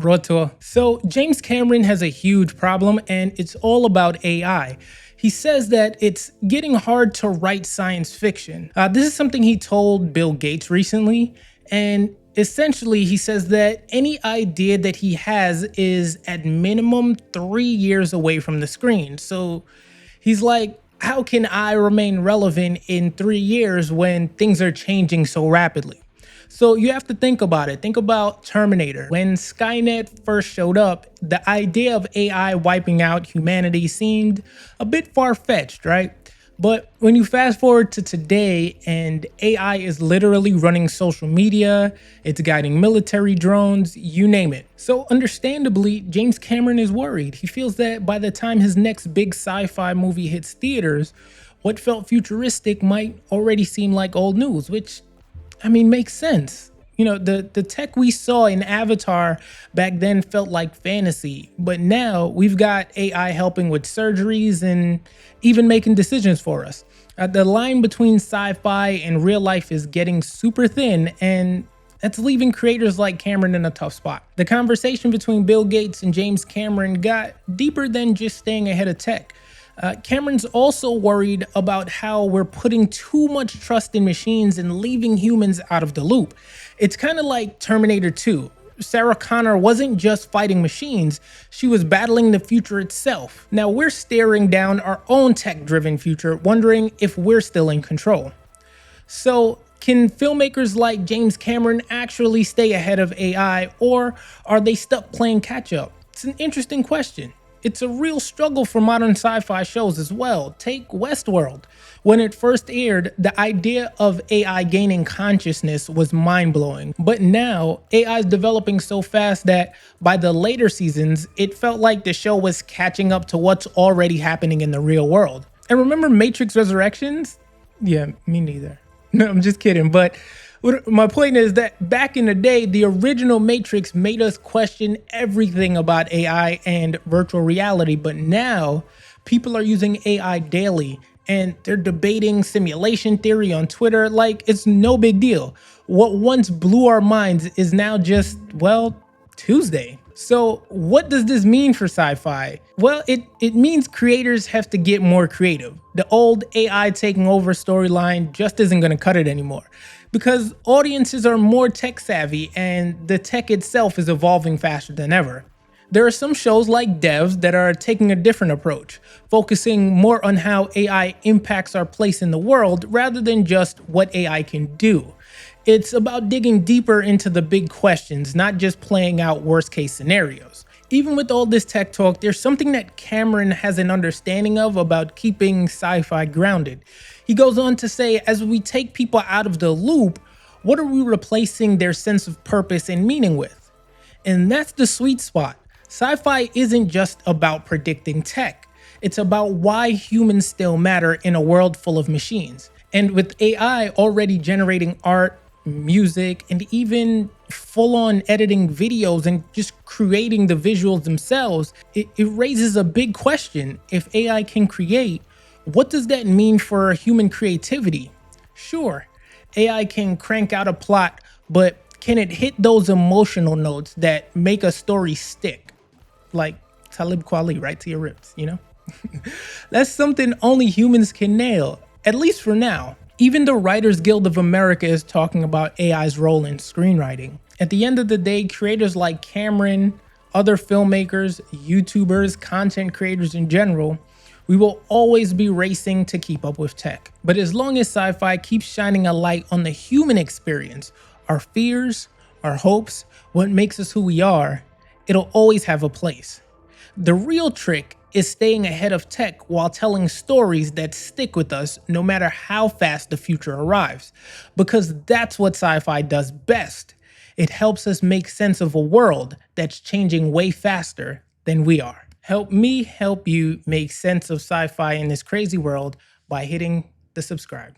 Rawteur. So James Cameron has a huge problem, and it's all about AI. He says that it's getting hard to write science fiction. This is something he told Bill Gates recently, and essentially he says that any idea that he has is at minimum 3 years away from the screen. So he's like, how can I remain relevant in 3 years when things are changing so rapidly? So you have to think about it. Think about Terminator. When Skynet first showed up, the idea of AI wiping out humanity seemed a bit far-fetched, right? But when you fast forward to today and AI is literally running social media, it's guiding military drones, you name it. So understandably, James Cameron is worried. He feels that by the time his next big sci-fi movie hits theaters, what felt futuristic might already seem like old news, which makes sense. You know, the tech we saw in Avatar back then felt like fantasy, but now we've got AI helping with surgeries and even making decisions for us. The line between sci-fi and real life is getting super thin, and that's leaving creators like Cameron in a tough spot. The conversation between Bill Gates and James Cameron got deeper than just staying ahead of tech. Cameron's also worried about how we're putting too much trust in machines and leaving humans out of the loop. It's kind of like Terminator 2. Sarah Connor wasn't just fighting machines, she was battling the future itself. Now we're staring down our own tech-driven future, wondering if we're still in control. So, can filmmakers like James Cameron actually stay ahead of AI, or are they stuck playing catch-up? It's an interesting question. It's a real struggle for modern sci-fi shows as well. Take Westworld. When it first aired, the idea of AI gaining consciousness was mind-blowing. But now, AI is developing so fast that by the later seasons, it felt like the show was catching up to what's already happening in the real world. And remember Matrix Resurrections? Yeah, me neither. No, I'm just kidding. But my point is that back in the day, the original Matrix made us question everything about AI and virtual reality. But now people are using AI daily and they're debating simulation theory on Twitter like it's no big deal. What once blew our minds is now just, well, Tuesday. So what does this mean for sci-fi? Well, it means creators have to get more creative. The old AI taking over storyline just isn't going to cut it anymore, because audiences are more tech savvy and the tech itself is evolving faster than ever. There are some shows like Devs that are taking a different approach, focusing more on how AI impacts our place in the world rather than just what AI can do. It's about digging deeper into the big questions, not just playing out worst case scenarios. Even with all this tech talk, there's something that Cameron has an understanding of about keeping sci-fi grounded. He goes on to say, as we take people out of the loop, what are we replacing their sense of purpose and meaning with? And that's the sweet spot. Sci-fi isn't just about predicting tech. It's about why humans still matter in a world full of machines. And with AI already generating art, music, and even full-on editing videos and just creating the visuals themselves, it raises a big question. If AI can create, what does that mean for human creativity? Sure, AI can crank out a plot, but can it hit those emotional notes that make a story stick? Like Talib Kweli, right to your ribs, you know? That's something only humans can nail, at least for now. Even the Writers Guild of America is talking about AI's role in screenwriting. At the end of the day, creators like Cameron, other filmmakers, YouTubers, content creators in general, we will always be racing to keep up with tech. But as long as sci-fi keeps shining a light on the human experience, our fears, our hopes, what makes us who we are, it'll always have a place. The real trick is staying ahead of tech while telling stories that stick with us no matter how fast the future arrives. Because that's what sci-fi does best. It helps us make sense of a world that's changing way faster than we are. Help me help you make sense of sci-fi in this crazy world by hitting the subscribe.